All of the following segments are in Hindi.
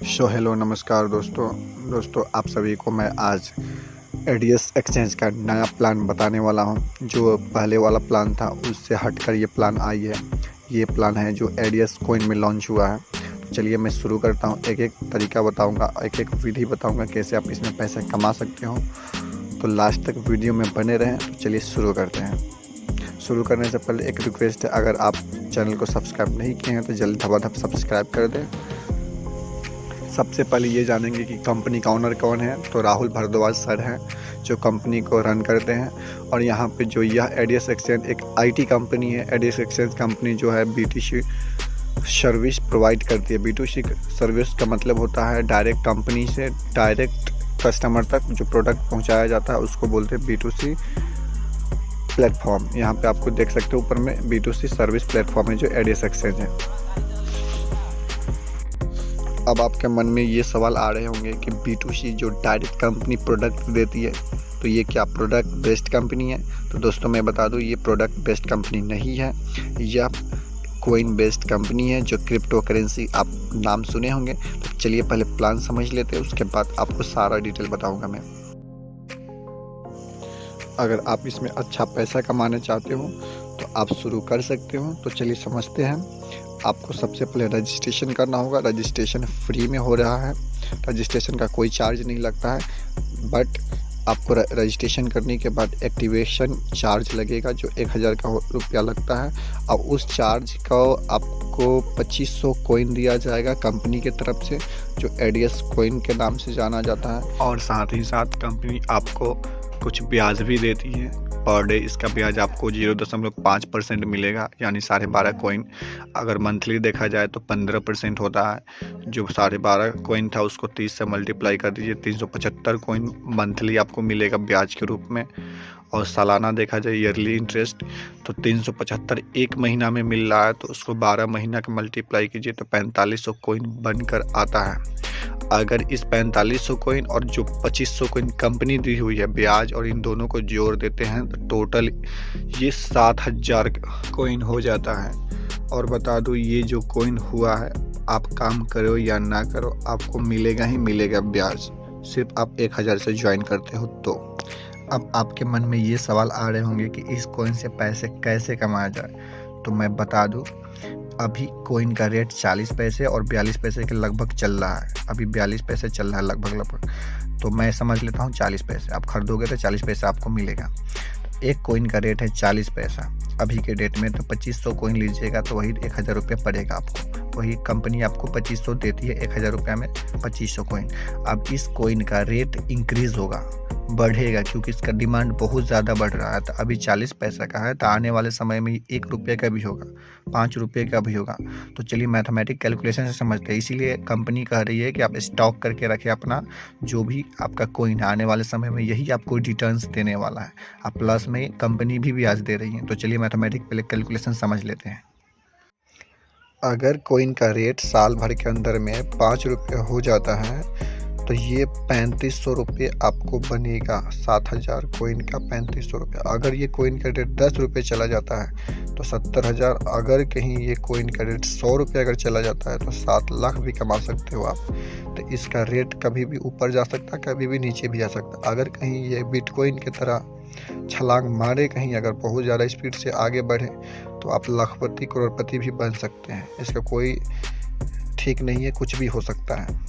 हेलो नमस्कार दोस्तों आप सभी को मैं आज एडीएस एक्सचेंज का नया प्लान बताने वाला हूं। जो पहले वाला प्लान था उससे हटकर ये प्लान आई है। ये प्लान है जो एडीएस कॉइन में लॉन्च हुआ है। तो चलिए मैं शुरू करता हूं। एक एक तरीका बताऊंगा, एक एक विधि बताऊंगा कैसे आप इसमें पैसे कमा सकते हो। तो लास्ट तक वीडियो में बने रहें। तो चलिए शुरू करते हैं। शुरू करने से पहले एक रिक्वेस्ट है, अगर आप चैनल को सब्सक्राइब नहीं किए हैं तो जल्दी धबाधप सब्सक्राइब कर दें। सबसे पहले ये जानेंगे कि कंपनी का ओनर कौन है। तो राहुल भारद्वाज सर हैं जो कंपनी को रन करते हैं। और यहाँ पे जो यह एडीएस एक्सचेंज एक आईटी कंपनी है। एडीएस एक्सचेंज कंपनी जो है B2C सर्विस प्रोवाइड करती है। B2C सर्विस का मतलब होता है डायरेक्ट कंपनी से डायरेक्ट कस्टमर तक जो प्रोडक्ट पहुँचाया जाता है उसको बोलते हैं B2C प्लेटफॉर्म। यहाँ पे आपको देख सकते हो ऊपर में B2C सर्विस प्लेटफॉर्म है जो एडीएस एक्सचेंज है। अब आपके मन में ये सवाल आ रहे होंगे कि B2C जो डायरेक्ट कंपनी प्रोडक्ट देती है तो ये क्या प्रोडक्ट बेस्ड कंपनी है। तो दोस्तों मैं बता दूं ये प्रोडक्ट बेस्ड कंपनी नहीं है। यह कॉइन बेस्ड कंपनी है जो क्रिप्टो करेंसी आप नाम सुने होंगे। तो चलिए पहले प्लान समझ लेते हैं, उसके बाद आपको सारा डिटेल बताऊंगा मैं। अगर आप इसमें अच्छा पैसा कमाना चाहते हो तो आप शुरू कर सकते हो। तो चलिए समझते हैं। आपको सबसे पहले रजिस्ट्रेशन करना होगा। रजिस्ट्रेशन फ्री में हो रहा है। रजिस्ट्रेशन का कोई चार्ज नहीं लगता है, बट आपको रजिस्ट्रेशन करने के बाद एक्टिवेशन चार्ज लगेगा जो 1000 का रुपया लगता है। और उस चार्ज को आपको 2500 कॉइन दिया जाएगा कंपनी की तरफ से जो एडीएस कॉइन के नाम से जाना जाता है। और साथ ही साथ कंपनी आपको कुछ ब्याज भी देती है पर डे। इसका ब्याज आपको 0.5% मिलेगा, यानी 12.5 कॉइन। अगर मंथली देखा जाए तो 15% होता है। जो 12.5 कॉइन था उसको 30 से मल्टीप्लाई कर दीजिए, 375 कॉइन मंथली आपको मिलेगा ब्याज के रूप में। और सालाना देखा जाए ईयरली इंटरेस्ट तो 375 एक महीना में मिल रहा है। तो उसको 12 महीना का मल्टीप्लाई कीजिए तो 4500 कॉइन बनकर आता है। अगर इस 4500 कॉइन और जो 2500 कॉइन कंपनी दी हुई है ब्याज और इन दोनों को जोड़ देते हैं तो टोटल ये 7000 कॉइन हो जाता है। और बता दूं ये जो कॉइन हुआ है आप काम करो या ना करो आपको मिलेगा ही मिलेगा ब्याज, सिर्फ आप 1000 से ज्वाइन करते हो तो। अब आपके मन में ये सवाल आ रहे होंगे कि इस कॉइन से पैसे कैसे कमाया जाए। तो मैं बता दूं अभी कॉइन का रेट 40 पैसे और 42 पैसे के लगभग चल रहा है। अभी 42 पैसे चल रहा है लगभग। तो मैं समझ लेता हूँ 40 पैसे आप खरीदोगे तो 40 पैसे आपको मिलेगा। एक कॉइन का रेट है 40 पैसा अभी के डेट में। तो 2500 कॉइन लीजिएगा तो वही 1000 रुपये पड़ेगा आपको। वही कंपनी आपको 2500 देती है, 1000 रुपये में 2500 कॉइन। अब इस कॉइन का रेट इंक्रीज होगा, बढ़ेगा, क्योंकि इसका डिमांड बहुत ज़्यादा बढ़ रहा है। तो अभी 40 पैसा का है तो आने वाले समय में 1 रुपये का भी होगा, 5 रुपये का भी होगा। तो चलिए मैथमेटिक कैलकुलेशन से समझते हैं। इसीलिए कंपनी कह रही है कि आप स्टॉक करके रखें अपना जो भी आपका कॉइन है, आने वाले समय में यही आपको रिटर्न्स देने वाला है। आप प्लस में कंपनी भी ब्याज दे रही है। तो चलिए मैथमेटिक पहले कैलकुलेशन समझ लेते हैं। अगर कॉइन का रेट साल भर के अंदर में 5 रुपये हो जाता है तो ये 3500 रुपये आपको बनेगा। 7000 कॉइन का 3500 रुपये। अगर ये कॉइन का रेट 10 रुपये चला जाता है तो 70,000। अगर कहीं ये कॉइन का रेट 100 रुपये अगर चला जाता है तो 7 लाख भी कमा सकते हो आप। तो इसका रेट कभी भी ऊपर जा सकता है, कभी भी नीचे भी जा सकता है। अगर कहीं ये बिटकॉइन की तरह छलांग मारे, कहीं अगर बहुत ज़्यादा स्पीड से आगे बढ़े तो आप लाखपति करोड़पति भी बन सकते हैं। इसका कोई ठीक नहीं है, कुछ भी हो सकता है।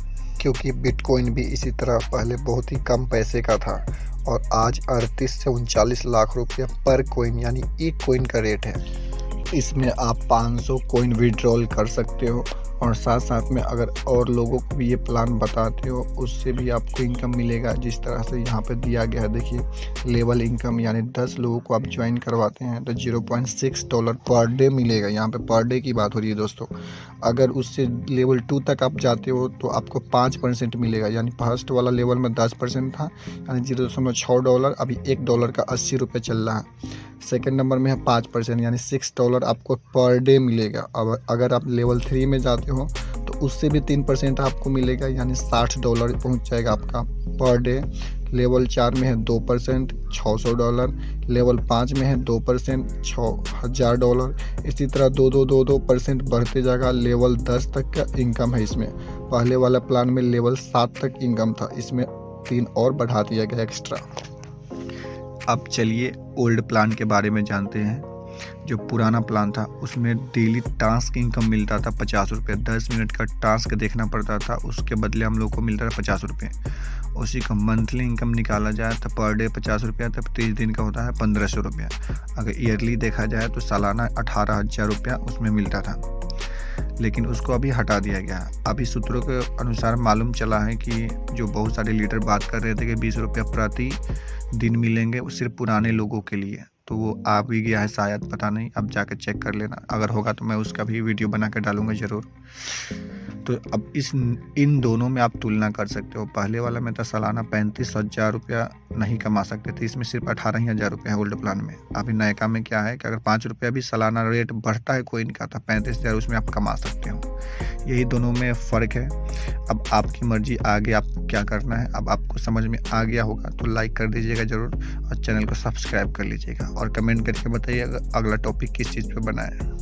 क्योंकि बिटकॉइन भी इसी तरह पहले बहुत ही कम पैसे का था और आज 38 से 39 लाख रुपये पर कॉइन, यानी एक कॉइन का रेट है। इसमें आप 500 कॉइन विड्रॉल कर सकते हो और साथ साथ में अगर और लोगों को भी ये प्लान बताते हो उससे भी आपको इनकम मिलेगा। जिस तरह से यहाँ पे दिया गया है देखिए, लेवल इनकम, यानी 10 लोगों को आप ज्वाइन करवाते हैं तो $0.6 पर डे मिलेगा। यहाँ पे पर डे की बात हो रही है दोस्तों। अगर उससे लेवल 2 तक आप जाते हो तो आपको 5% मिलेगा। यानी फर्स्ट वाला लेवल में 10% था, यानी $0.6। अभी $1 का 80 रुपये चल रहा है। सेकेंड नंबर में है 5%, यानी $6 आपको पर डे मिलेगा। अब अगर आप लेवल 3 में जाते हो तो उससे भी 3% आपको मिलेगा, यानी $60 पहुंच जाएगा आपका पर डे। लेवल 4 में है 2%, $600। लेवल 5 में है 2%, $6000। इसी तरह 2% बढ़ते जाएगा। लेवल 10 तक का इनकम है इसमें पहले वाला प्लान में लेवल 7 तक इनकम था, इसमें 3 और बढ़ा दिया गया एक्स्ट्रा। अब चलिए ओल्ड प्लान के बारे में जानते हैं। जो पुराना प्लान था उसमें डेली टास्क इनकम मिलता था 50 रुपये। 10 मिनट का टास्क देखना पड़ता था, उसके बदले हम लोग को मिलता था 50 रुपये। उसी का मंथली इनकम निकाला जाए तो पर डे 50 रुपया, तब 30 दिन का होता है 1500 रुपया। अगर ईयरली देखा जाए तो सालाना 18,000 रुपया उसमें मिलता था, लेकिन उसको अभी हटा दिया गया। अभी सूत्रों के अनुसार मालूम चला है कि जो बहुत सारे लीडर बात कर रहे थे कि 20 रुपया प्रति दिन मिलेंगे, वो सिर्फ पुराने लोगों के लिए, तो वो आ भी गया है शायद, पता नहीं, अब जाकर चेक कर लेना। अगर होगा तो मैं उसका भी वीडियो बना कर डालूंगा ज़रूर। तो अब इन दोनों में आप तुलना कर सकते हो। पहले वाला में तो सालाना 35,000 रुपया नहीं कमा सकते थे, इसमें सिर्फ 18,000 रुपया है ओल्ड प्लान में। अभी नयका में क्या है कि अगर 5 रुपया भी सालाना रेट बढ़ता है कोइन का, तो 35,000 उसमें आप कमा सकते हो। यही दोनों में फ़र्क है। अब आपकी मर्जी, आगे आपको क्या करना है। अब आपको समझ में आ गया होगा तो लाइक कर दीजिएगा ज़रूर, और चैनल को सब्सक्राइब कर लीजिएगा, और कमेंट करके बताइए अगला टॉपिक किस चीज़ पे बनाए।